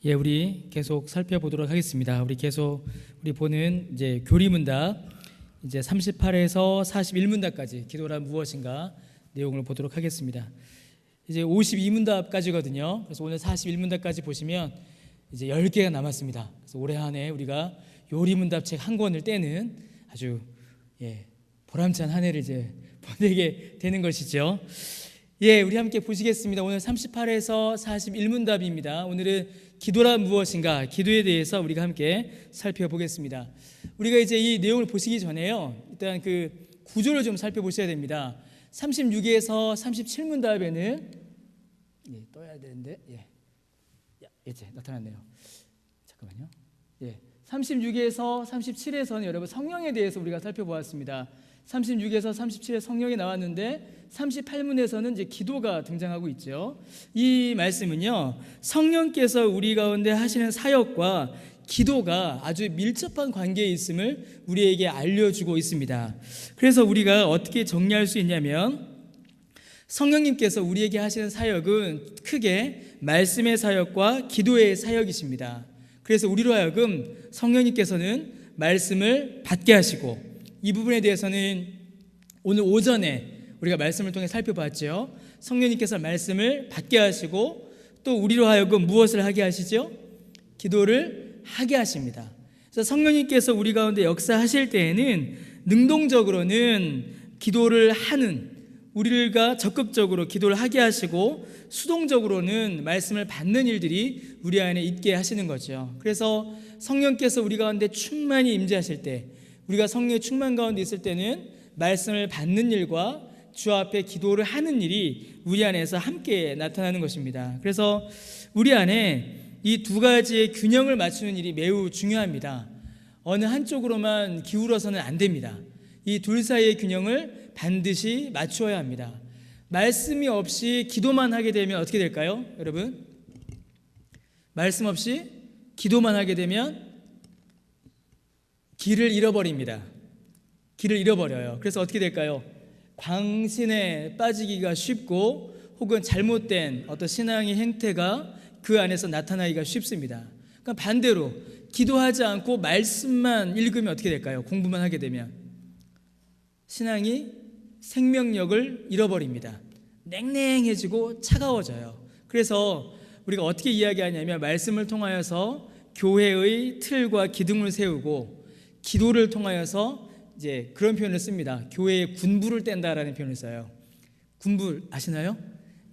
예, 우리 계속 살펴보도록 하겠습니다. 우리 보는 이제 교리문답 이제 38에서 41문답까지 기도란 무엇인가 내용을 보도록 하겠습니다. 이제 52문답까지거든요. 그래서 오늘 41문답까지 보시면 이제 10개가 남았습니다. 그래서 올해 한 해 우리가 요리문답 책 한 권을 떼는 아주 보람찬 한 해를 이제 보내게 되는 것이죠. 예, 우리 함께 보시겠습니다. 오늘 38에서 41문답입니다. 오늘은 기도란 무엇인가, 기도에 대해서 우리가 함께 살펴보겠습니다. 우리가 이제 이 내용을 보시기 전에요, 일단 그 구조를 좀 살펴보셔야 됩니다. 36에서 37문답에는 떠야 되는데 이제 나타났네요. 잠깐만요. 36에서 37에서는 여러분 성령에 대해서 우리가 살펴보았습니다. 36에서 37에 성령이 나왔는데 38문에서는 이제 기도가 등장하고 있죠. 이 말씀은요, 성령께서 우리 가운데 하시는 사역과 기도가 아주 밀접한 관계에 있음을 우리에게 알려주고 있습니다. 그래서 우리가 어떻게 정리할 수 있냐면, 성령님께서 우리에게 하시는 사역은 크게 말씀의 사역과 기도의 사역이십니다. 그래서 우리로 하여금 성령님께서는 말씀을 받게 하시고, 이 부분에 대해서는 오늘 오전에 우리가 말씀을 통해 살펴봤죠. 성령님께서 말씀을 받게 하시고 또 우리로 하여금 무엇을 하게 하시죠? 기도를 하게 하십니다. 그래서 성령님께서 우리 가운데 역사하실 때에는 능동적으로는 기도를 하는, 우리가 적극적으로 기도를 하게 하시고 수동적으로는 말씀을 받는 일들이 우리 안에 있게 하시는 거죠. 그래서 성령께서 우리 가운데 충만히 임재하실 때, 우리가 성령의 충만 가운데 있을 때는 말씀을 받는 일과 주 앞에 기도를 하는 일이 우리 안에서 함께 나타나는 것입니다. 그래서 우리 안에 이 두 가지의 균형을 맞추는 일이 매우 중요합니다. 어느 한쪽으로만 기울어서는 안 됩니다. 이 둘 사이의 균형을 반드시 맞추어야 합니다. 말씀이 없이 기도만 하게 되면 어떻게 될까요, 여러분? 말씀 없이 기도만 하게 되면 길을 잃어버립니다. 길을 잃어버려요. 그래서 어떻게 될까요? 광신에 빠지기가 쉽고, 혹은 잘못된 어떤 신앙의 행태가 그 안에서 나타나기가 쉽습니다. 그러니까 반대로 기도하지 않고 말씀만 읽으면 어떻게 될까요? 공부만 하게 되면 신앙이 생명력을 잃어버립니다. 냉랭해지고 차가워져요. 그래서 우리가 어떻게 이야기하냐면, 말씀을 통하여서 교회의 틀과 기둥을 세우고, 기도를 통하여서 이제 그런 표현을 씁니다. 교회의 군부를 뗀다라는 표현을 써요. 군부 아시나요?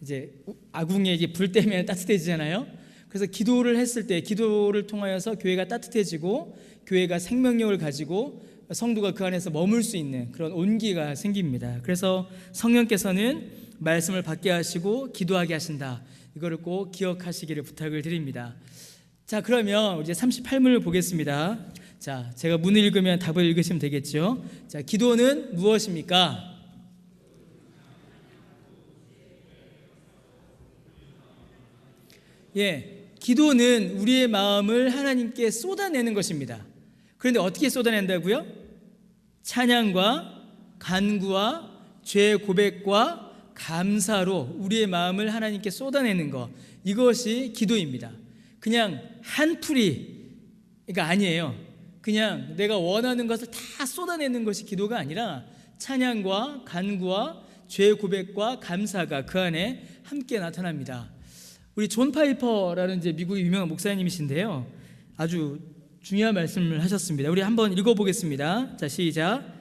이제 아궁이에 이게 불 떼면 따뜻해지잖아요. 그래서 기도를 했을 때, 기도를 통하여서 교회가 따뜻해지고 교회가 생명력을 가지고 성도가 그 안에서 머물 수 있는 그런 온기가 생깁니다. 그래서 성령께서는 말씀을 받게 하시고 기도하게 하신다. 이거를 꼭 기억하시기를 부탁을 드립니다. 자, 그러면 이제 38문을 보겠습니다. 자, 제가 문을 읽으면 답을 읽으시면 되겠죠. 자, 기도는 무엇입니까? 기도는 우리의 마음을 하나님께 쏟아내는 것입니다. 그런데 어떻게 쏟아낸다고요? 찬양과 간구와 죄 고백과 감사로 우리의 마음을 하나님께 쏟아내는 것, 이것이 기도입니다. 그냥 한풀이가 아니에요. 그냥 내가 원하는 것을 다 쏟아내는 것이 기도가 아니라 찬양과 간구와 죄 고백과 감사가 그 안에 함께 나타납니다. 우리 존 파이퍼라는 이제 미국의 유명한 목사님이신데요, 아주 중요한 말씀을 하셨습니다. 우리 한번 읽어보겠습니다. 자, 시작.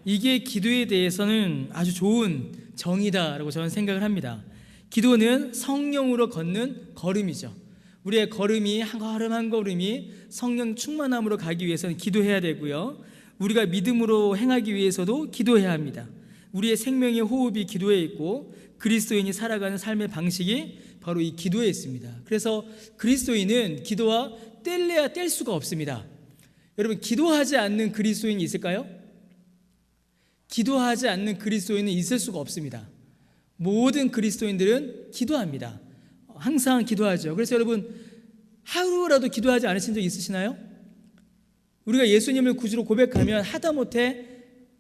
이게 기도에 대해서는 아주 좋은 정의다라고 저는 생각을 합니다. 기도는 성령으로 걷는 걸음이죠. 우리의 걸음이 한 걸음 한 걸음이 성령 충만함으로 가기 위해서는 기도해야 되고요, 우리가 믿음으로 행하기 위해서도 기도해야 합니다. 우리의 생명의 호흡이 기도에 있고, 그리스도인이 살아가는 삶의 방식이 바로 이 기도에 있습니다. 그래서 그리스도인은 기도와 뗄래야 뗄 수가 없습니다. 여러분, 기도하지 않는 그리스도인이 있을까요? 기도하지 않는 그리스도인은 있을 수가 없습니다. 모든 그리스도인들은 기도합니다. 항상 기도하죠. 그래서 여러분, 하루라도 기도하지 않으신 적 있으시나요? 우리가 예수님을 구주로 고백하면 하다못해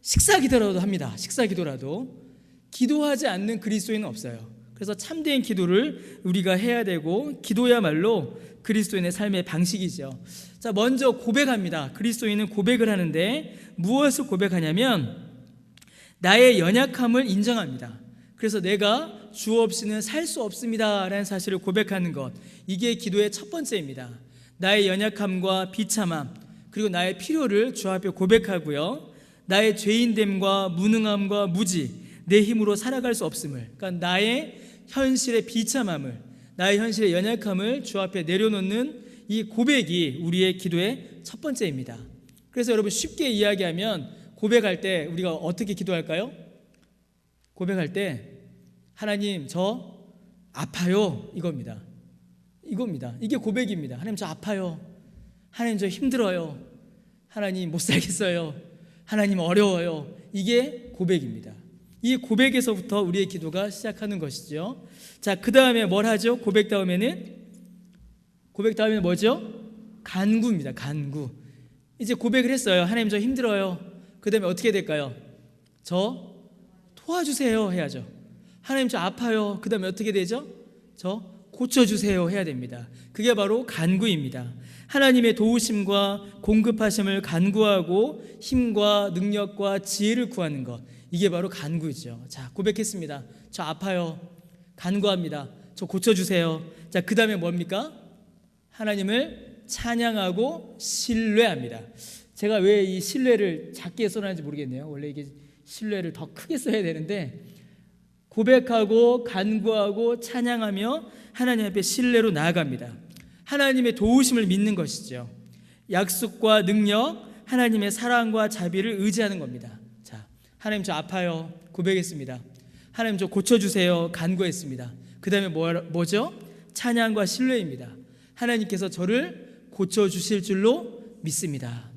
식사 기도라도 합니다. 식사 기도라도. 기도하지 않는 그리스도인은 없어요. 그래서 참된 기도를 우리가 해야 되고, 기도야말로 그리스도인의 삶의 방식이죠. 자, 먼저 고백합니다. 그리스도인은 고백을 하는데 무엇을 고백하냐면 나의 연약함을 인정합니다. 그래서 내가 주 없이는 살 수 없습니다 라는 사실을 고백하는 것, 이게 기도의 첫 번째입니다. 나의 연약함과 비참함, 그리고 나의 필요를 주 앞에 고백하고요, 나의 죄인됨과 무능함과 무지, 내 힘으로 살아갈 수 없음을, 그러니까 나의 현실의 비참함을, 나의 현실의 연약함을 주 앞에 내려놓는 이 고백이 우리의 기도의 첫 번째입니다. 그래서 여러분, 쉽게 이야기하면 고백할 때 우리가 어떻게 기도할까요? 고백할 때 하나님 저 아파요, 이겁니다. 이게 고백입니다. 하나님 저 아파요. 하나님 저 힘들어요. 하나님 못 살겠어요. 하나님 어려워요. 이게 고백입니다. 이 고백에서부터 우리의 기도가 시작하는 것이죠. 자, 그 다음에 뭘 하죠? 고백 다음에는 뭐죠? 간구입니다. 간구. 이제 고백을 했어요. 하나님 저 힘들어요. 그 다음에 어떻게 될까요? 저 도와주세요 해야죠. 하나님 저 아파요. 그 다음에 어떻게 되죠? 저 고쳐주세요 해야 됩니다. 그게 바로 간구입니다. 하나님의 도우심과 공급하심을 간구하고 힘과 능력과 지혜를 구하는 것, 이게 바로 간구이죠. 자, 고백했습니다. 저 아파요. 간구합니다. 저 고쳐주세요. 자, 그 다음에 뭡니까? 하나님을 찬양하고 신뢰합니다. 제가 왜 이 신뢰를 작게 써놨는지 모르겠네요. 원래 이게 신뢰를 더 크게 써야 되는데, 고백하고 간구하고 찬양하며 하나님 앞에 신뢰로 나아갑니다. 하나님의 도우심을 믿는 것이죠. 약속과 능력, 하나님의 사랑과 자비를 의지하는 겁니다. 자, 하나님 저 아파요. 고백했습니다. 하나님 저 고쳐주세요. 간구했습니다. 그 다음에 뭐죠? 찬양과 신뢰입니다. 하나님께서 저를 고쳐주실 줄로 믿습니다.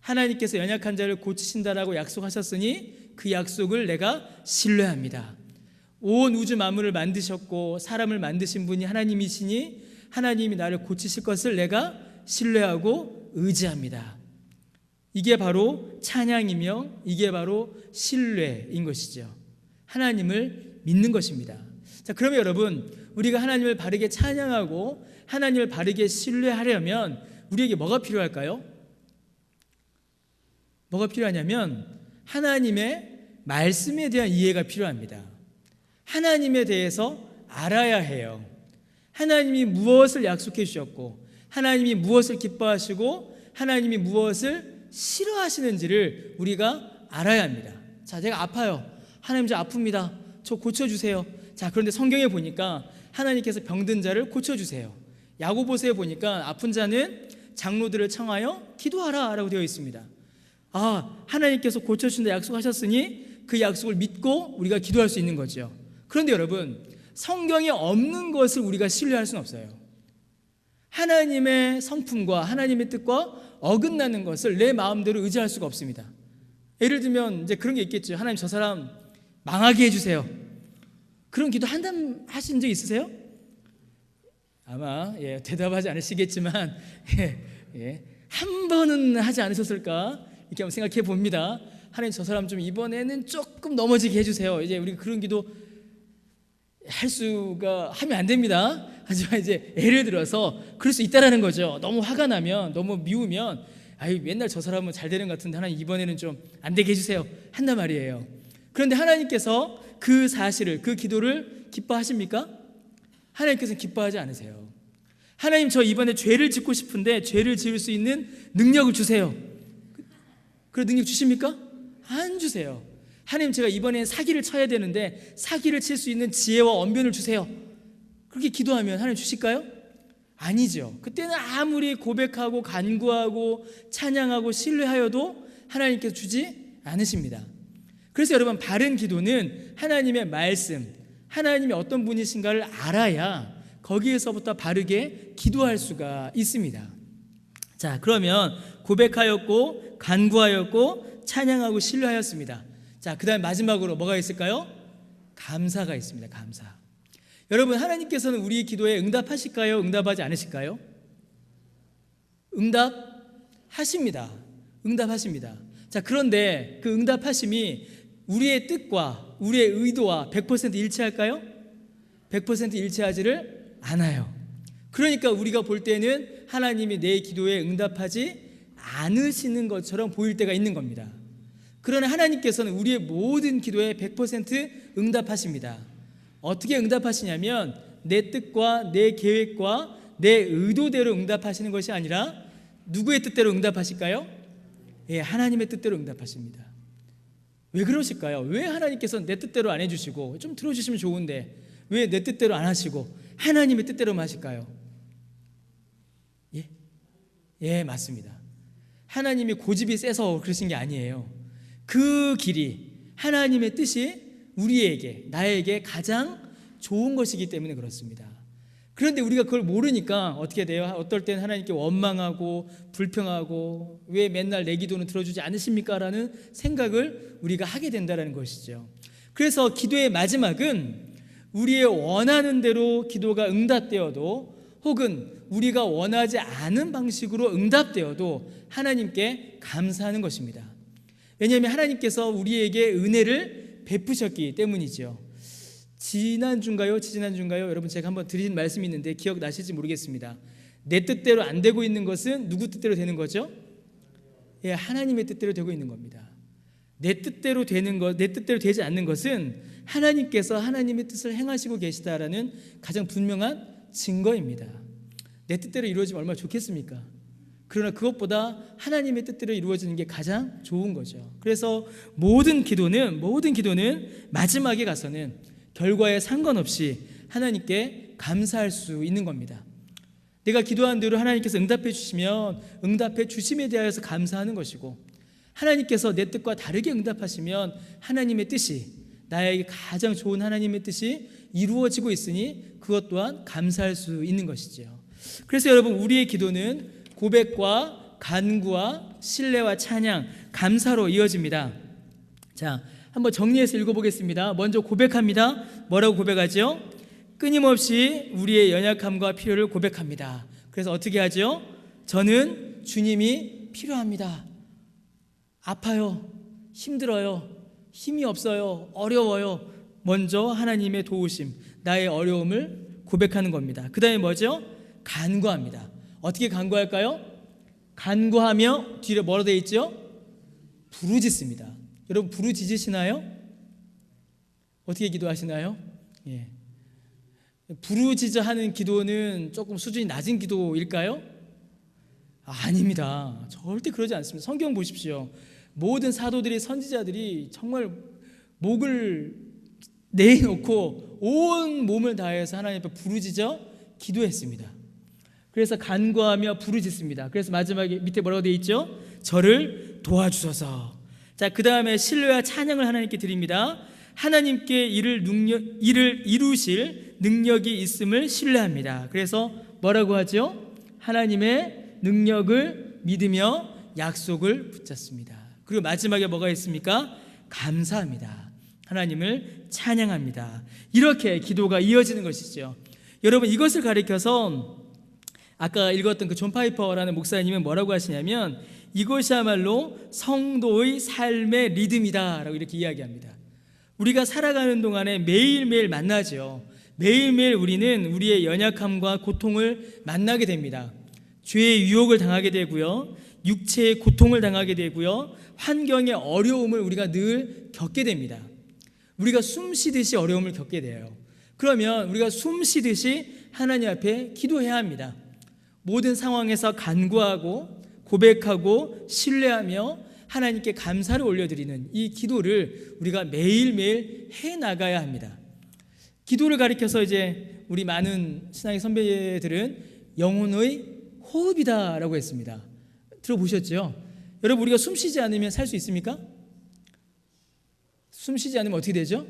하나님께서 연약한 자를 고치신다라고 약속하셨으니 그 약속을 내가 신뢰합니다. 온 우주 만물을 만드셨고 사람을 만드신 분이 하나님이시니 하나님이 나를 고치실 것을 내가 신뢰하고 의지합니다. 이게 바로 찬양이며 이게 바로 신뢰인 것이죠. 하나님을 믿는 것입니다. 자, 그러면 여러분, 우리가 하나님을 바르게 찬양하고 하나님을 바르게 신뢰하려면 우리에게 뭐가 필요할까요? 뭐가 필요하냐면 하나님의 말씀에 대한 이해가 필요합니다. 하나님에 대해서 알아야 해요. 하나님이 무엇을 약속해 주셨고 하나님이 무엇을 기뻐하시고 하나님이 무엇을 싫어하시는지를 우리가 알아야 합니다. 자, 제가 아파요. 하나님 저 아픕니다. 저 고쳐주세요. 자, 그런데 성경에 보니까 하나님께서 병든 자를 고쳐주세요. 야고보서에 보니까 아픈 자는 장로들을 청하여 기도하라 라고 되어 있습니다. 아, 하나님께서 고쳐주신다 약속하셨으니 그 약속을 믿고 우리가 기도할 수 있는 거죠. 그런데 여러분, 성경에 없는 것을 우리가 신뢰할 수는 없어요. 하나님의 성품과 하나님의 뜻과 어긋나는 것을 내 마음대로 의지할 수가 없습니다. 예를 들면 이제 그런 게 있겠죠. 하나님 저 사람 망하게 해주세요. 그런 기도 하신 적 있으세요? 아마 대답하지 않으시겠지만 한 번은 하지 않으셨을까 이렇게 한번 생각해 봅니다. 하나님 저 사람 좀 이번에는 조금 넘어지게 해주세요. 이제 우리가 그런 기도 하면 안 됩니다. 하지만 이제 예를 들어서 그럴 수 있다라는 거죠. 너무 화가 나면, 너무 미우면, 아유 맨날 저 사람은 잘 되는 것 같은데 하나님 이번에는 좀 안 되게 해주세요 한단 말이에요. 그런데 하나님께서 그 사실을, 그 기도를 기뻐하십니까? 하나님께서는 기뻐하지 않으세요. 하나님 저 이번에 죄를 짓고 싶은데 죄를 지을 수 있는 능력을 주세요. 그런 능력 주십니까? 안 주세요. 하나님 제가 이번엔 사기를 쳐야 되는데 사기를 칠 수 있는 지혜와 언변을 주세요. 그렇게 기도하면 하나님 주실까요? 아니죠. 그때는 아무리 고백하고 간구하고 찬양하고 신뢰하여도 하나님께서 주지 않으십니다. 그래서 여러분, 바른 기도는 하나님의 말씀, 하나님이 어떤 분이신가를 알아야 거기에서부터 바르게 기도할 수가 있습니다. 자, 그러면 고백하였고 간구하였고 찬양하고 신뢰하였습니다. 자, 그 다음 마지막으로 뭐가 있을까요? 감사가 있습니다. 감사. 여러분, 하나님께서는 우리의 기도에 응답하실까요? 응답하지 않으실까요? 응답하십니다. 하십니다. 응답하십니다. 자, 그런데 그 응답하심이 우리의 뜻과 우리의 의도와 100% 일치할까요? 100% 일치하지를 않아요. 그러니까 우리가 볼 때는 하나님이 내 기도에 응답하지 않으시는 것처럼 보일 때가 있는 겁니다. 그러나 하나님께서는 우리의 모든 기도에 100% 응답하십니다. 어떻게 응답하시냐면 내 뜻과 내 계획과 내 의도대로 응답하시는 것이 아니라 누구의 뜻대로 응답하실까요? 예, 하나님의 뜻대로 응답하십니다. 왜 그러실까요? 왜 하나님께서 내 뜻대로 안 해주시고, 좀 들어주시면 좋은데 왜 내 뜻대로 안 하시고 하나님의 뜻대로만 하실까요? 예, 맞습니다. 하나님이 고집이 세서 그러신 게 아니에요. 그 길이, 하나님의 뜻이 우리에게, 나에게 가장 좋은 것이기 때문에 그렇습니다. 그런데 우리가 그걸 모르니까 어떻게 돼요? 어떨 땐 하나님께 원망하고 불평하고 왜 맨날 내 기도는 들어주지 않으십니까? 라는 생각을 우리가 하게 된다는 것이죠. 그래서 기도의 마지막은 우리의 원하는 대로 기도가 응답되어도, 혹은 우리가 원하지 않은 방식으로 응답되어도 하나님께 감사하는 것입니다. 왜냐하면 하나님께서 우리에게 은혜를 베푸셨기 때문이죠. 지난주인가요? 여러분, 제가 한번 드린 말씀이 있는데 기억나실지 모르겠습니다. 내 뜻대로 안 되고 있는 것은 누구 뜻대로 되는 거죠? 예, 하나님의 뜻대로 되고 있는 겁니다. 내 뜻대로 되는 것, 내 뜻대로 되지 않는 것은 하나님께서 하나님의 뜻을 행하시고 계시다라는 가장 분명한 증거입니다. 내 뜻대로 이루어지면 얼마나 좋겠습니까? 그러나 그것보다 하나님의 뜻대로 이루어지는 게 가장 좋은 거죠. 그래서 모든 기도는 마지막에 가서는 결과에 상관없이 하나님께 감사할 수 있는 겁니다. 내가 기도한 대로 하나님께서 응답해 주시면 응답해 주심에 대하여서 감사하는 것이고, 하나님께서 내 뜻과 다르게 응답하시면 하나님의 뜻이, 나에게 가장 좋은 하나님의 뜻이 이루어지고 있으니 그것 또한 감사할 수 있는 것이죠. 그래서 여러분, 우리의 기도는 고백과 간구와 신뢰와 찬양, 감사로 이어집니다. 자, 한번 정리해서 읽어보겠습니다. 먼저 고백합니다. 뭐라고 고백하죠? 끊임없이 우리의 연약함과 필요를 고백합니다. 그래서 어떻게 하죠? 저는 주님이 필요합니다. 아파요. 힘들어요. 힘이 없어요. 어려워요. 먼저 하나님의 도우심, 나의 어려움을 고백하는 겁니다. 그 다음에 뭐죠? 간구합니다. 어떻게 간구할까요? 간구하며 뒤에 뭐로 되어 있죠? 부르짖습니다. 여러분, 부르짖으시나요? 어떻게 기도하시나요? 예. 부르짖어 하는 기도는 조금 수준이 낮은 기도일까요? 아닙니다. 절대 그러지 않습니다. 성경 보십시오. 모든 사도들이, 선지자들이 정말 목을 내놓고 온 몸을 다해서 하나님 앞에 부르짖어 기도했습니다. 그래서 간구하며 부르짖습니다. 그래서 마지막에 밑에 뭐라고 되어 있죠? 저를 도와주소서. 자, 그 다음에 신뢰와 찬양을 하나님께 드립니다. 하나님께 일을 이루실 능력이 있음을 신뢰합니다. 그래서 뭐라고 하죠? 하나님의 능력을 믿으며 약속을 붙잡습니다. 그리고 마지막에 뭐가 있습니까? 감사합니다. 하나님을 찬양합니다. 이렇게 기도가 이어지는 것이죠. 여러분, 이것을 가리켜서 아까 읽었던 그 존 파이퍼라는 목사님은 뭐라고 하시냐면, 이것이야말로 성도의 삶의 리듬이다 라고 이렇게 이야기합니다. 우리가 살아가는 동안에 매일매일 만나죠. 매일매일 우리는 우리의 연약함과 고통을 만나게 됩니다. 죄의 유혹을 당하게 되고요, 육체의 고통을 당하게 되고요, 환경의 어려움을 우리가 늘 겪게 됩니다. 우리가 숨 쉬듯이 어려움을 겪게 돼요. 그러면 우리가 숨 쉬듯이 하나님 앞에 기도해야 합니다. 모든 상황에서 간구하고 고백하고 신뢰하며 하나님께 감사를 올려드리는 이 기도를 우리가 매일매일 해나가야 합니다. 기도를 가리켜서 이제 우리 많은 신앙의 선배들은 영혼의 호흡이다라고 했습니다. 들어보셨죠? 여러분, 우리가 숨 쉬지 않으면 살 수 있습니까? 숨 쉬지 않으면 어떻게 되죠?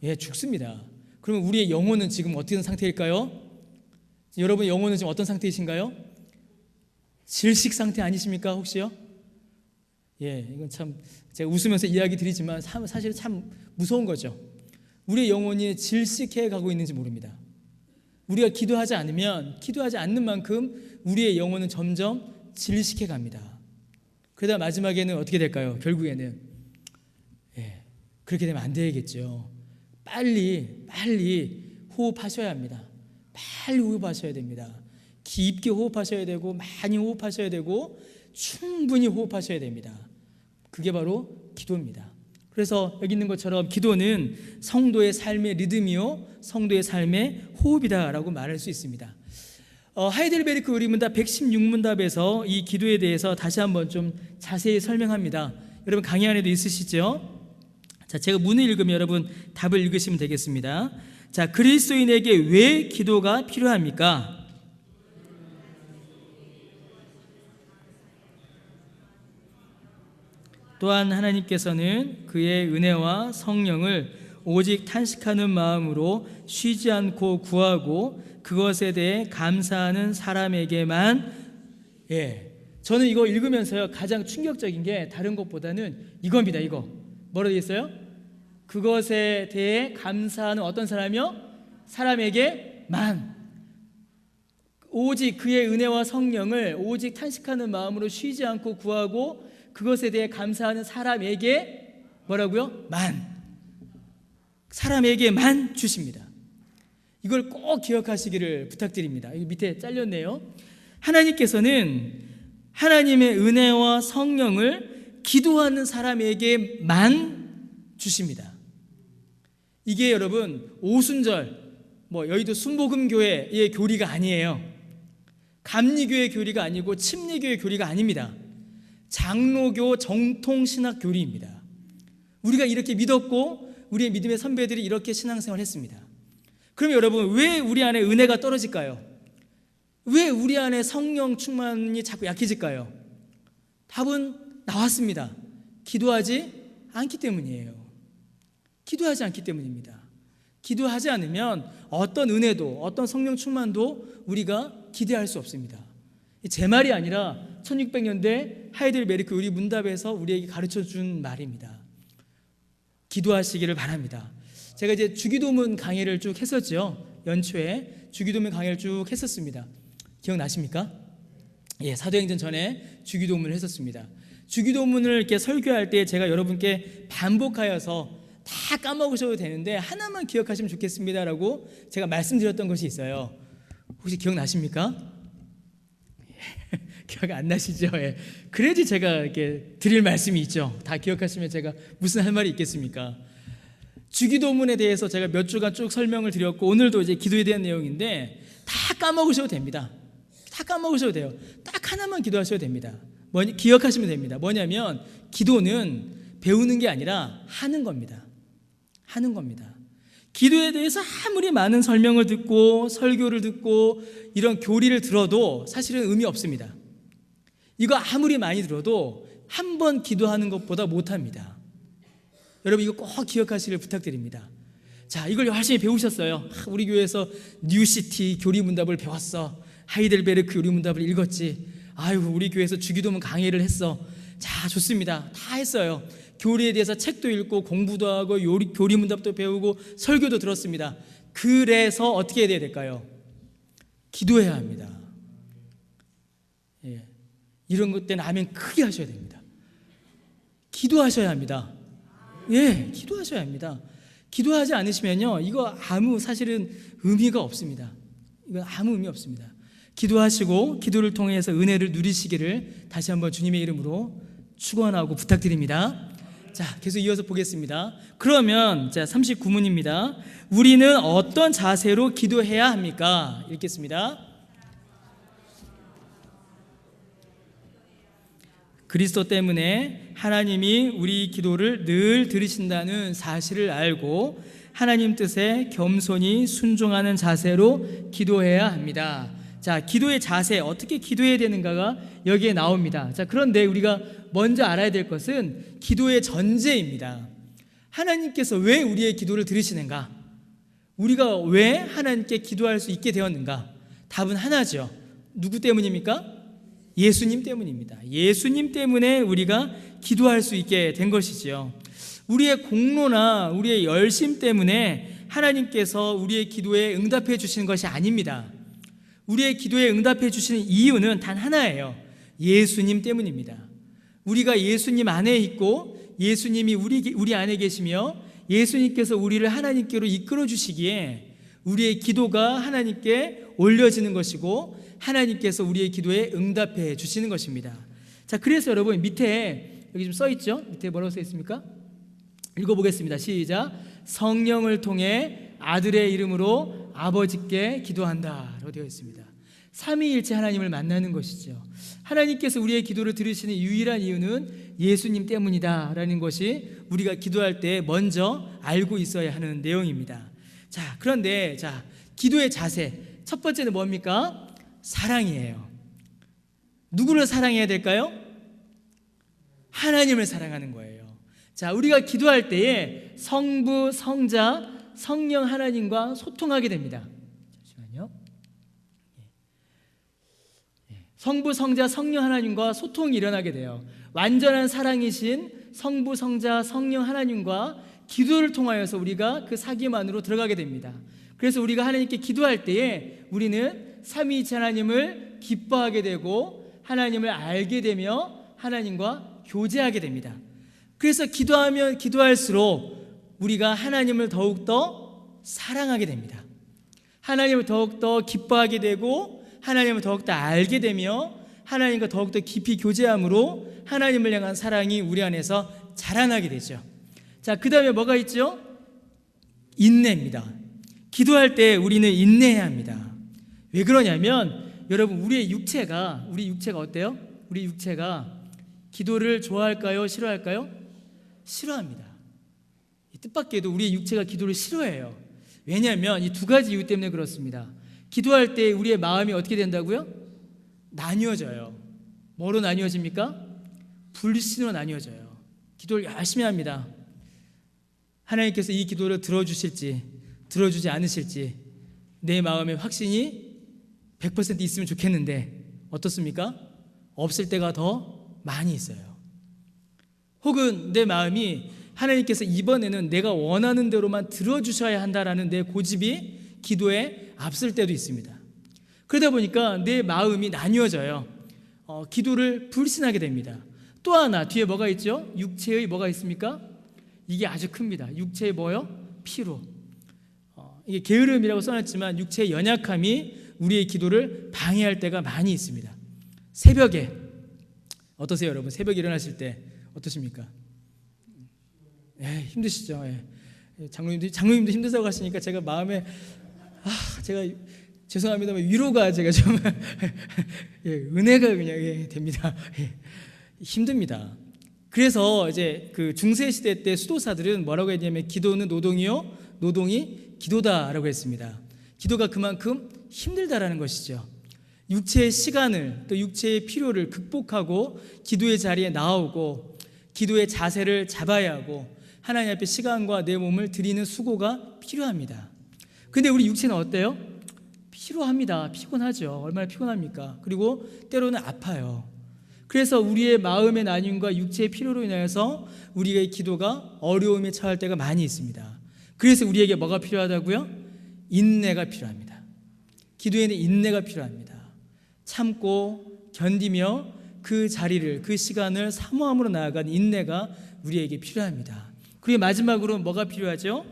예, 죽습니다. 그러면 우리의 영혼은 지금 어떤 상태일까요? 여러분, 영혼은 지금 어떤 상태이신가요? 질식 상태 아니십니까, 혹시요? 예, 이건 참 제가 웃으면서 이야기 드리지만 사실 참 무서운 거죠. 우리의 영혼이 질식해 가고 있는지 모릅니다. 우리가 기도하지 않는 만큼 우리의 영혼은 점점 질식해 갑니다. 그러다 마지막에는 어떻게 될까요? 결국에는 그렇게 되면 안 되겠죠. 빨리 호흡하셔야 합니다. 빨리 호흡하셔야 됩니다. 깊게 호흡하셔야 되고 많이 호흡하셔야 되고 충분히 호흡하셔야 됩니다. 그게 바로 기도입니다. 그래서 여기 있는 것처럼 기도는 성도의 삶의 리듬이요 성도의 삶의 호흡이다라고 말할 수 있습니다. 하이델베르크 의리문답 116문답에서 이 기도에 대해서 다시 한번 좀 자세히 설명합니다. 여러분 강의 안에도 있으시죠? 자, 제가 문을 읽으면 여러분 답을 읽으시면 되겠습니다. 자, 그리스도인에게 왜 기도가 필요합니까? 또한 하나님께서는 그의 은혜와 성령을 오직 탄식하는 마음으로 쉬지 않고 구하고 그것에 대해 감사하는 사람에게만 저는 이거 읽으면서요 가장 충격적인 게 다른 것보다는 이겁니다. 이거 뭐라고 되어 있어요? 그것에 대해 감사하는 어떤 사람이요? 사람에게만 오직 그의 은혜와 성령을 오직 탄식하는 마음으로 쉬지 않고 구하고 그것에 대해 감사하는 사람에게 뭐라고요? 사람에게만 주십니다. 이걸 꼭 기억하시기를 부탁드립니다. 여기 밑에 잘렸네요. 하나님께서는 하나님의 은혜와 성령을 기도하는 사람에게만 주십니다. 이게 여러분 오순절 여의도 순복음교회의 교리가 아니에요. 감리교회 교리가 아니고 침례교회 교리가 아닙니다. 장로교 정통신학 교리입니다. 우리가 이렇게 믿었고 우리의 믿음의 선배들이 이렇게 신앙생활을 했습니다. 그럼 여러분 왜 우리 안에 은혜가 떨어질까요? 왜 우리 안에 성령 충만이 자꾸 약해질까요? 답은 나왔습니다. 기도하지 않기 때문이에요. 기도하지 않기 때문입니다. 기도하지 않으면 어떤 은혜도 어떤 성령 충만도 우리가 기대할 수 없습니다. 제 말이 아니라 1600년대 하이델베르크 의리문답에서 우리에게 가르쳐준 말입니다. 기도하시기를 바랍니다. 제가 이제 주기도문 강의를 쭉 했었죠. 연초에 주기도문 강의를 쭉 했었습니다. 기억나십니까? 사도행전 전에 주기도문을 했었습니다. 주기도문을 이렇게 설교할 때 제가 여러분께 반복하여서 다 까먹으셔도 되는데 하나만 기억하시면 좋겠습니다라고 제가 말씀드렸던 것이 있어요. 혹시 기억나십니까? 기억 안 나시죠? 그래야지 제가 이렇게 드릴 말씀이 있죠. 다 기억하시면 제가 무슨 할 말이 있겠습니까? 주기도문에 대해서 제가 몇 주간 쭉 설명을 드렸고 오늘도 이제 기도에 대한 내용인데 다 까먹으셔도 됩니다. 다 까먹으셔도 돼요. 딱 하나만 기도하셔도 됩니다. 기억하시면 됩니다. 뭐냐면 기도는 배우는 게 아니라 하는 겁니다. 하는 겁니다. 기도에 대해서 아무리 많은 설명을 듣고 설교를 듣고 이런 교리를 들어도 사실은 의미 없습니다. 이거 아무리 많이 들어도 한 번 기도하는 것보다 못합니다. 여러분 이거 꼭 기억하시길 부탁드립니다. 자, 이걸 열심히 배우셨어요. 우리 교회에서 뉴시티 교리문답을 배웠어. 하이델베르크 교리문답을 읽었지. 아이고 우리 교회에서 주기도문 강의를 했어. 자, 좋습니다. 다 했어요. 교리에 대해서 책도 읽고 공부도 하고 교리문답도 배우고 설교도 들었습니다. 그래서 어떻게 해야 될까요? 기도해야 합니다. 이런 것 때는 아멘 크게 하셔야 됩니다. 기도하셔야 합니다. 기도하셔야 합니다. 기도하지 않으시면요 이거 아무 사실은 의미가 없습니다. 이거 아무 의미 없습니다. 기도하시고 기도를 통해서 은혜를 누리시기를 다시 한번 주님의 이름으로 축원하고 부탁드립니다. 자, 계속 이어서 보겠습니다. 그러면 자 39문입니다. 우리는 어떤 자세로 기도해야 합니까? 읽겠습니다. 그리스도 때문에 하나님이 우리 기도를 늘 들으신다는 사실을 알고 하나님 뜻에 겸손히 순종하는 자세로 기도해야 합니다. 자, 기도의 자세, 어떻게 기도해야 되는가가 여기에 나옵니다. 자, 그런데 우리가 먼저 알아야 될 것은 기도의 전제입니다. 하나님께서 왜 우리의 기도를 들으시는가? 우리가 왜 하나님께 기도할 수 있게 되었는가? 답은 하나죠. 누구 때문입니까? 예수님 때문입니다. 예수님 때문에 우리가 기도할 수 있게 된 것이지요. 우리의 공로나 우리의 열심 때문에 하나님께서 우리의 기도에 응답해 주시는 것이 아닙니다. 우리의 기도에 응답해 주시는 이유는 단 하나예요. 예수님 때문입니다. 우리가 예수님 안에 있고 예수님이 우리 안에 계시며 예수님께서 우리를 하나님께로 이끌어 주시기에 우리의 기도가 하나님께 올려지는 것이고 하나님께서 우리의 기도에 응답해 주시는 것입니다. 자, 그래서 여러분 밑에 여기 좀 써 있죠? 밑에 뭐라고 써 있습니까? 읽어보겠습니다. 시작. 성령을 통해 아들의 이름으로 아버지께 기도한다 라고 되어 있습니다. 삼위일체 하나님을 만나는 것이죠. 하나님께서 우리의 기도를 들으시는 유일한 이유는 예수님 때문이다 라는 것이 우리가 기도할 때 먼저 알고 있어야 하는 내용입니다. 자, 그런데 기도의 자세 첫 번째는 뭡니까? 사랑이에요. 누구를 사랑해야 될까요? 하나님을 사랑하는 거예요. 자, 우리가 기도할 때에 성부, 성자, 성령 하나님과 소통하게 됩니다. 잠시만요. 성부, 성자, 성령 하나님과 소통이 일어나게 돼요. 완전한 사랑이신 성부, 성자, 성령 하나님과 기도를 통하여서 우리가 그 사귐 안으로 들어가게 됩니다. 그래서 우리가 하나님께 기도할 때에 우리는 삼위일체 하나님을 기뻐하게 되고 하나님을 알게 되며 하나님과 교제하게 됩니다. 그래서 기도하면 기도할수록 우리가 하나님을 더욱더 사랑하게 됩니다. 하나님을 더욱더 기뻐하게 되고 하나님을 더욱더 알게 되며 하나님과 더욱더 깊이 교제함으로 하나님을 향한 사랑이 우리 안에서 자라나게 되죠. 자, 그 다음에 뭐가 있죠? 인내입니다. 기도할 때 우리는 인내해야 합니다. 왜 그러냐면 여러분 우리 육체가 어때요? 우리 육체가 기도를 좋아할까요? 싫어할까요? 싫어합니다. 뜻밖에도 우리의 육체가 기도를 싫어해요. 왜냐하면 이 두 가지 이유 때문에 그렇습니다. 기도할 때 우리의 마음이 어떻게 된다고요? 나뉘어져요. 뭐로 나뉘어집니까? 불신으로 나뉘어져요. 기도를 열심히 합니다. 하나님께서 이 기도를 들어주실지 들어주지 않으실지 내 마음에 확신이 100% 있으면 좋겠는데 어떻습니까? 없을 때가 더 많이 있어요. 혹은 내 마음이 하나님께서 이번에는 내가 원하는 대로만 들어주셔야 한다라는 내 고집이 기도에 앞설 때도 있습니다. 그러다 보니까 내 마음이 나뉘어져요. 기도를 불신하게 됩니다. 또 하나 뒤에 뭐가 있죠? 육체의 뭐가 있습니까? 이게 아주 큽니다. 육체의 뭐요? 피로. 이게 게으름이라고 써놨지만 육체의 연약함이 우리의 기도를 방해할 때가 많이 있습니다. 새벽에 어떠세요, 여러분? 새벽에 일어나실 때 어떠십니까? 힘드시죠? 장로님도 힘드다고 하시니까 제가 마음에 제가 죄송합니다만 위로가 제가 좀 은혜가 그냥 됩니다. 힘듭니다. 그래서 이제 그 중세 시대 때 수도사들은 뭐라고 했냐면 기도는 노동이요, 노동이 기도다라고 했습니다. 기도가 그만큼 힘들다라는 것이죠. 육체의 시간을 또 육체의 필요를 극복하고 기도의 자리에 나오고 기도의 자세를 잡아야 하고 하나님 앞에 시간과 내 몸을 드리는 수고가 필요합니다. 근데 우리 육체는 어때요? 피로합니다. 피곤하죠. 얼마나 피곤합니까? 그리고 때로는 아파요. 그래서 우리의 마음의 나뉨과 육체의 필요로 인하여서 우리의 기도가 어려움에 처할 때가 많이 있습니다. 그래서 우리에게 뭐가 필요하다고요? 인내가 필요합니다. 기도에는 인내가 필요합니다. 참고 견디며 그 자리를 그 시간을 사모함으로 나아가는 인내가 우리에게 필요합니다. 그리고 마지막으로 뭐가 필요하죠?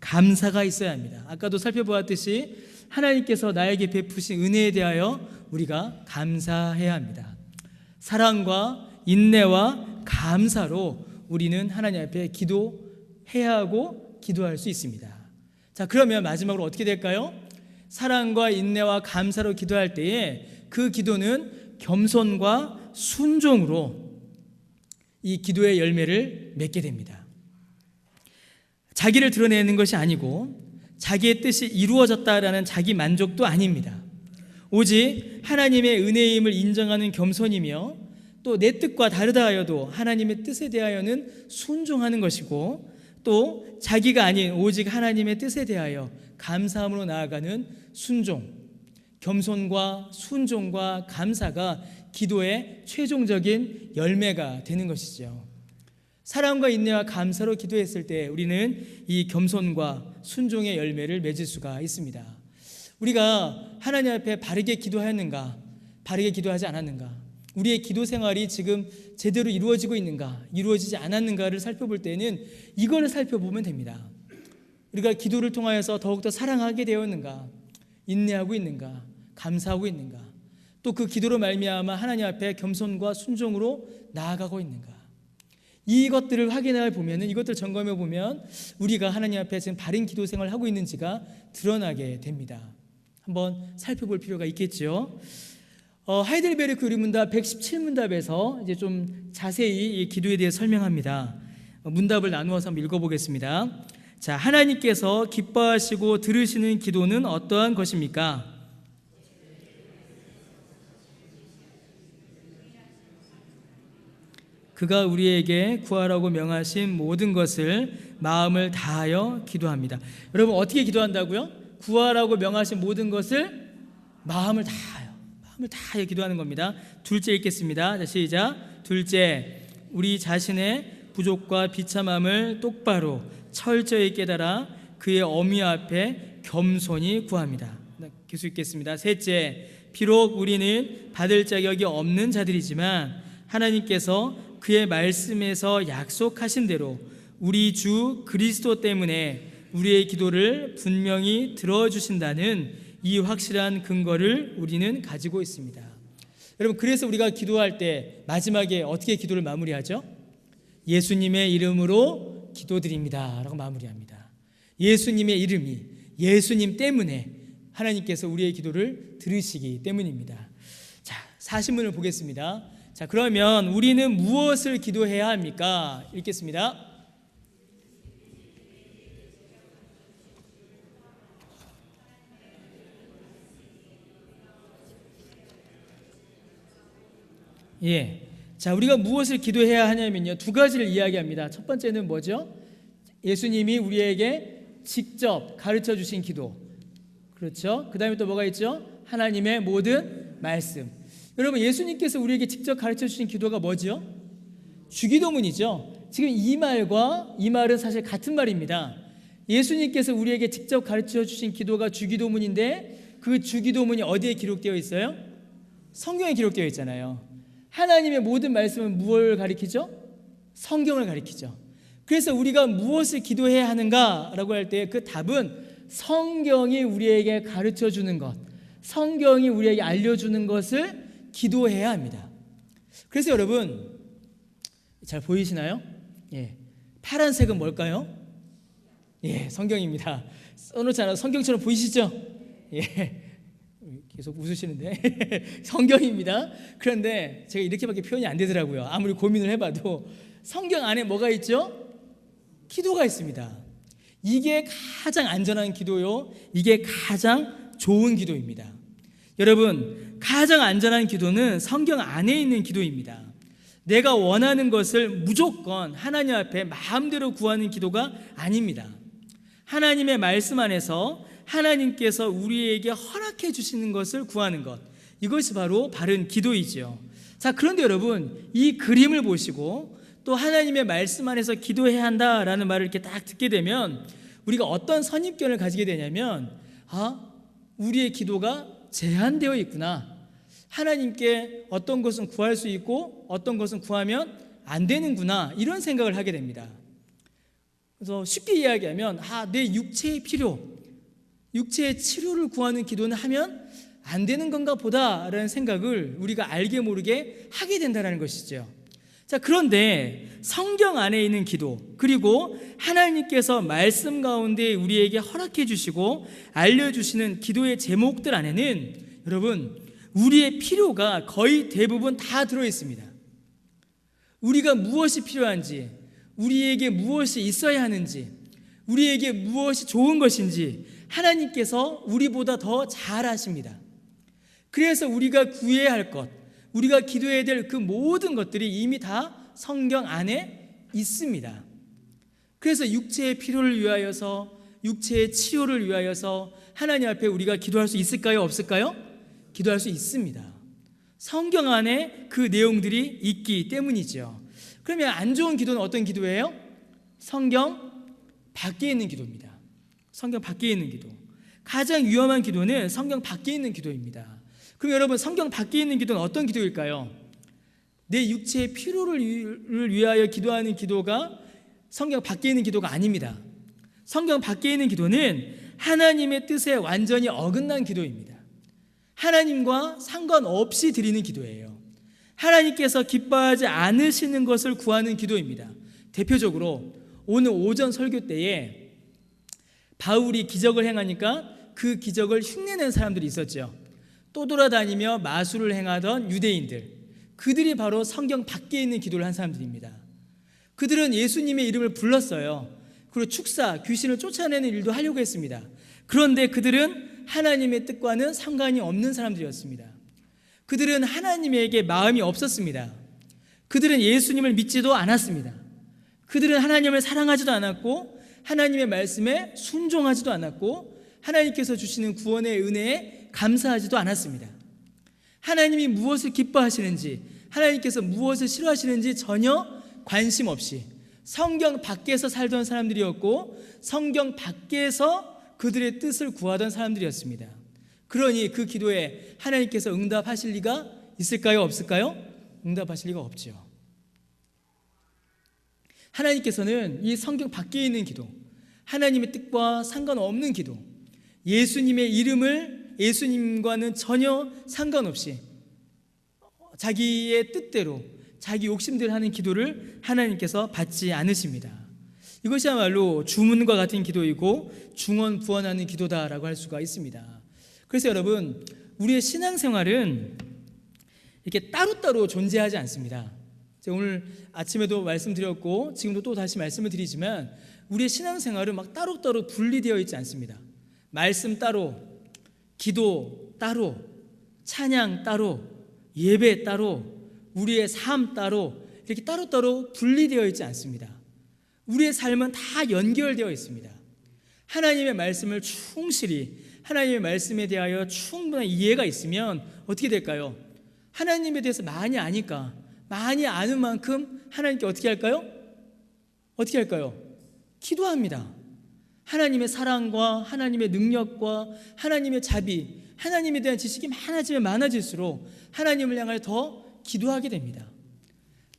감사가 있어야 합니다. 아까도 살펴보았듯이 하나님께서 나에게 베푸신 은혜에 대하여 우리가 감사해야 합니다. 사랑과 인내와 감사로 우리는 하나님 앞에 기도해야 하고 기도할 수 있습니다. 자, 그러면 마지막으로 어떻게 될까요? 사랑과 인내와 감사로 기도할 때에 그 기도는 겸손과 순종으로 이 기도의 열매를 맺게 됩니다. 자기를 드러내는 것이 아니고 자기의 뜻이 이루어졌다라는 자기 만족도 아닙니다. 오직 하나님의 은혜임을 인정하는 겸손이며 또 내 뜻과 다르다 하여도 하나님의 뜻에 대하여는 순종하는 것이고 또 자기가 아닌 오직 하나님의 뜻에 대하여 감사함으로 나아가는 순종, 겸손과 순종과 감사가 기도의 최종적인 열매가 되는 것이죠. 사랑과 인내와 감사로 기도했을 때 우리는 이 겸손과 순종의 열매를 맺을 수가 있습니다. 우리가 하나님 앞에 바르게 기도하였는가, 바르게 기도하지 않았는가, 우리의 기도 생활이 지금 제대로 이루어지고 있는가, 이루어지지 않았는가를 살펴볼 때는 이걸 살펴보면 됩니다. 우리가 기도를 통하여서 더욱더 사랑하게 되었는가, 인내하고 있는가, 감사하고 있는가, 또 그 기도로 말미암아 하나님 앞에 겸손과 순종으로 나아가고 있는가, 이것들을 확인해 보면은, 이것들 점검해 보면 우리가 하나님 앞에 지금 바른 기도 생활을 하고 있는지가 드러나게 됩니다. 한번 살펴볼 필요가 있겠죠. 하이델베르크 교리문답 117문답에서 이제 좀 자세히 이 기도에 대해 설명합니다. 문답을 나누어서 한번 읽어보겠습니다. 자, 하나님께서 기뻐하시고 들으시는 기도는 어떠한 것입니까? 그가 우리에게 구하라고 명하신 모든 것을 마음을 다하여 기도합니다. 여러분, 어떻게 기도한다고요? 구하라고 명하신 모든 것을 마음을 다하여 기도하는 겁니다. 둘째 읽겠습니다. 자, 시작. 둘째, 우리 자신의 부족과 비참함을 똑바로 철저히 깨달아 그의 어미 앞에 겸손히 구합니다. 계속 읽겠습니다. 셋째, 비록 우리는 받을 자격이 없는 자들이지만 하나님께서 그의 말씀에서 약속하신 대로 우리 주 그리스도 때문에 우리의 기도를 분명히 들어주신다는 이 확실한 근거를 우리는 가지고 있습니다. 여러분, 그래서 우리가 기도할 때 마지막에 어떻게 기도를 마무리하죠? 예수님의 이름으로 기도드립니다 라고 마무리합니다. 예수님의 이름이, 예수님 때문에 하나님께서 우리의 기도를 들으시기 때문입니다. 자, 사신문을 보겠습니다. 자, 그러면 우리는 무엇을 기도해야 합니까? 읽겠습니다. 예. 자, 우리가 무엇을 기도해야 하냐면요, 두 가지를 이야기합니다. 첫 번째는 뭐죠? 예수님이 우리에게 직접 가르쳐 주신 기도. 그렇죠? 그 다음에 또 뭐가 있죠? 하나님의 모든 말씀. 여러분, 예수님께서 우리에게 직접 가르쳐 주신 기도가 뭐죠? 주기도문이죠. 지금 이 말과 이 말은 사실 같은 말입니다. 예수님께서 우리에게 직접 가르쳐 주신 기도가 주기도문인데, 그 주기도문이 어디에 기록되어 있어요? 성경에 기록되어 있잖아요. 하나님의 모든 말씀은 무엇을 가리키죠? 성경을 가리키죠. 그래서 우리가 무엇을 기도해야 하는가라고 할 때 그 답은 성경이 우리에게 가르쳐 주는 것, 성경이 우리에게 알려주는 것을 기도해야 합니다. 그래서 여러분, 잘 보이시나요? 예, 파란색은 뭘까요? 예, 성경입니다. 써놓잖아요. 성경처럼 보이시죠? 예, 계속 웃으시는데 성경입니다. 그런데 제가 이렇게밖에 표현이 안 되더라고요. 아무리 고민을 해봐도 성경 안에 뭐가 있죠? 기도가 있습니다. 이게 가장 안전한 기도요, 이게 가장 좋은 기도입니다. 여러분, 가장 안전한 기도는 성경 안에 있는 기도입니다. 내가 원하는 것을 무조건 하나님 앞에 마음대로 구하는 기도가 아닙니다. 하나님의 말씀 안에서 하나님께서 우리에게 허락해 주시는 것을 구하는 것, 이것이 바로 바른 기도이지요. 자, 그런데 여러분, 이 그림을 보시고 또 하나님의 말씀 안에서 기도해야 한다라는 말을 이렇게 딱 듣게 되면 우리가 어떤 선입견을 가지게 되냐면, 우리의 기도가 제한되어 있구나, 하나님께 어떤 것은 구할 수 있고 어떤 것은 구하면 안 되는구나, 이런 생각을 하게 됩니다. 그래서 쉽게 이야기하면, 내 육체의 필요, 육체의 치료를 구하는 기도는 하면 안 되는 건가 보다라는 생각을 우리가 알게 모르게 하게 된다는 것이죠. 자, 그런데 성경 안에 있는 기도, 그리고 하나님께서 말씀 가운데 우리에게 허락해 주시고 알려주시는 기도의 제목들 안에는 여러분, 우리의 필요가 거의 대부분 다 들어있습니다. 우리가 무엇이 필요한지, 우리에게 무엇이 있어야 하는지, 우리에게 무엇이 좋은 것인지 하나님께서 우리보다 더 잘 아십니다. 그래서 우리가 구해야 할 것, 우리가 기도해야 될 그 모든 것들이 이미 다 성경 안에 있습니다. 그래서 육체의 필요를 위하여서, 육체의 치유를 위하여서 하나님 앞에 우리가 기도할 수 있을까요? 없을까요? 기도할 수 있습니다. 성경 안에 그 내용들이 있기 때문이죠. 그러면 안 좋은 기도는 어떤 기도예요? 성경 밖에 있는 기도입니다. 성경 밖에 있는 기도. 가장 위험한 기도는 성경 밖에 있는 기도입니다. 그럼 여러분, 성경 밖에 있는 기도는 어떤 기도일까요? 내 육체의 피로를 위하여 기도하는 기도가 성경 밖에 있는 기도가 아닙니다. 성경 밖에 있는 기도는 하나님의 뜻에 완전히 어긋난 기도입니다. 하나님과 상관없이 드리는 기도예요. 하나님께서 기뻐하지 않으시는 것을 구하는 기도입니다. 대표적으로 오늘 오전 설교 때에 바울이 기적을 행하니까 그 기적을 흉내낸 사람들이 있었죠. 또 돌아다니며 마술을 행하던 유대인들, 그들이 바로 성경 밖에 있는 기도를 한 사람들입니다. 그들은 예수님의 이름을 불렀어요. 그리고 축사, 귀신을 쫓아내는 일도 하려고 했습니다. 그런데 그들은 하나님의 뜻과는 상관이 없는 사람들이었습니다. 그들은 하나님에게 마음이 없었습니다. 그들은 예수님을 믿지도 않았습니다. 그들은 하나님을 사랑하지도 않았고 하나님의 말씀에 순종하지도 않았고 하나님께서 주시는 구원의 은혜에 감사하지도 않았습니다. 하나님이 무엇을 기뻐하시는지, 하나님께서 무엇을 싫어하시는지 전혀 관심 없이 성경 밖에서 살던 사람들이었고 성경 밖에서 그들의 뜻을 구하던 사람들이었습니다. 그러니 그 기도에 하나님께서 응답하실 리가 있을까요? 없을까요? 응답하실 리가 없죠. 하나님께서는 이 성경 밖에 있는 기도, 하나님의 뜻과 상관없는 기도, 예수님의 이름을 예수님과는 전혀 상관없이 자기의 뜻대로 자기 욕심대로 하는 기도를 하나님께서 받지 않으십니다. 이것이야말로 주문과 같은 기도이고 중언부언하는 기도다라고 할 수가 있습니다. 그래서 여러분, 우리의 신앙생활은 이렇게 따로따로 존재하지 않습니다. 제가 오늘 아침에도 말씀드렸고 지금도 또 다시 말씀을 드리지만 우리의 신앙생활은 막 따로따로 분리되어 있지 않습니다. 말씀 따로, 기도 따로, 찬양 따로, 예배 따로, 우리의 삶 따로, 이렇게 따로따로 분리되어 있지 않습니다. 우리의 삶은 다 연결되어 있습니다. 하나님의 말씀을 충실히, 하나님의 말씀에 대하여 충분한 이해가 있으면 어떻게 될까요? 하나님에 대해서 많이 아니까, 많이 아는 만큼 하나님께 어떻게 할까요? 어떻게 할까요? 기도합니다. 하나님의 사랑과 하나님의 능력과 하나님의 자비, 하나님에 대한 지식이 많아지면 많아질수록 하나님을 향하여 더 기도하게 됩니다.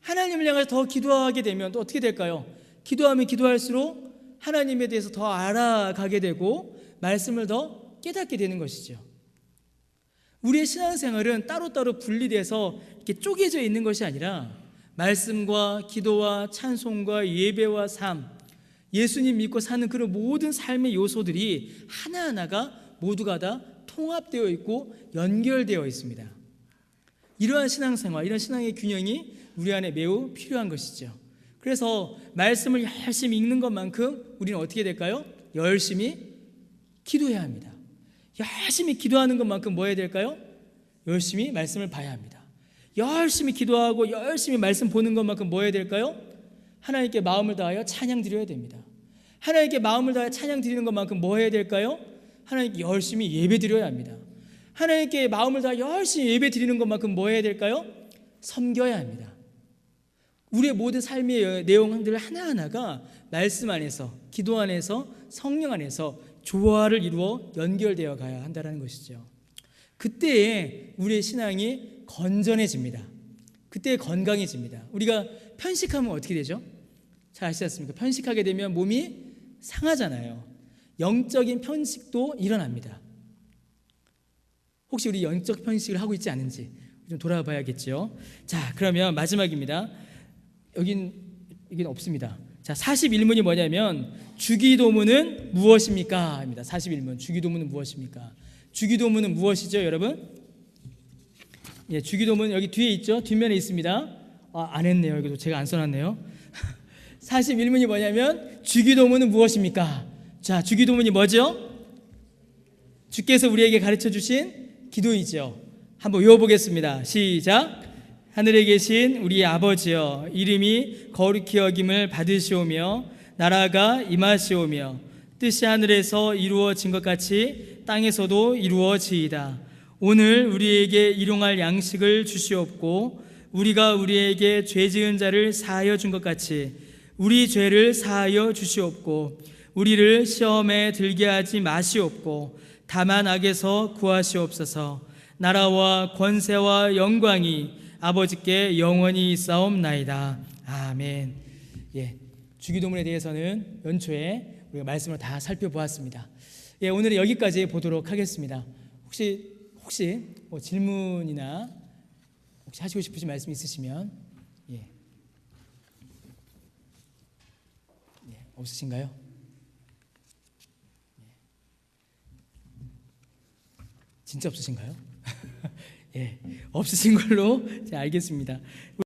하나님을 향하여 더 기도하게 되면 또 어떻게 될까요? 기도하면 기도할수록 하나님에 대해서 더 알아가게 되고 말씀을 더 깨닫게 되는 것이죠. 우리의 신앙생활은 따로따로 분리돼서 이렇게 쪼개져 있는 것이 아니라 말씀과 기도와 찬송과 예배와 삶, 예수님 믿고 사는 그런 모든 삶의 요소들이 하나하나가 모두가 다 통합되어 있고 연결되어 있습니다. 이러한 신앙생활, 이런 신앙의 균형이 우리 안에 매우 필요한 것이죠. 그래서 말씀을 열심히 읽는 것만큼 우리는 어떻게 될까요? 열심히 기도해야 합니다. 열심히 기도하는 것만큼 뭐 해야 될까요? 열심히 말씀을 봐야 합니다. 열심히 기도하고 열심히 말씀 보는 것만큼 뭐 해야 될까요? 하나님께 마음을 다하여 찬양 드려야 됩니다. 하나님께 마음을 다하여 찬양 드리는 것만큼 뭐 해야 될까요? 하나님께 열심히 예배 드려야 합니다. 하나님께 마음을 다하여 열심히 예배 드리는 것만큼 뭐 해야 될까요? 섬겨야 합니다. 우리의 모든 삶의 내용들 하나하나가 말씀 안에서, 기도 안에서, 성령 안에서 조화를 이루어 연결되어 가야 한다는 것이죠. 그때에 우리의 신앙이 건전해집니다. 그때 건강해집니다. 우리가 편식하면 어떻게 되죠? 잘 아시지 않습니까? 편식하게 되면 몸이 상하잖아요. 영적인 편식도 일어납니다. 혹시 우리 영적 편식을 하고 있지 않은지 좀 돌아봐야겠죠. 자, 그러면 마지막입니다. 여긴 없습니다. 자, 41문이 뭐냐면 주기도문은 무엇입니까? 입니다. 41문. 주기도문은 무엇입니까? 주기도문은 무엇이죠, 여러분? 예, 주기도문 여기 뒤에 있죠? 뒷면에 있습니다. 안 했네요. 여기도 제가 안 써놨네요. 41문이 뭐냐면 주기도문은 무엇입니까? 자, 주기도문이 뭐죠? 주께서 우리에게 가르쳐 주신 기도이죠. 한번 외워보겠습니다. 시작. 하늘에 계신 우리 아버지여, 이름이 거룩히 여김을 받으시오며 나라가 임하시오며 뜻이 하늘에서 이루어진 것 같이 땅에서도 이루어지이다. 오늘 우리에게 일용할 양식을 주시옵고 우리가 우리에게 죄 지은 자를 사하여 준 것 같이 우리 죄를 사하여 주시옵고 우리를 시험에 들게 하지 마시옵고 다만 악에서 구하시옵소서. 나라와 권세와 영광이 아버지께 영원히 있사옵나이다. 아멘. 예, 주기도문에 대해서는 연초에 우리가 말씀을 다 살펴보았습니다. 예, 오늘은 여기까지 보도록 하겠습니다. 혹시 뭐 질문이나 혹시 하시고 싶으신 말씀 있으시면 없으신가요? 진짜 없으신가요? 예, 없으신 걸로 알겠습니다.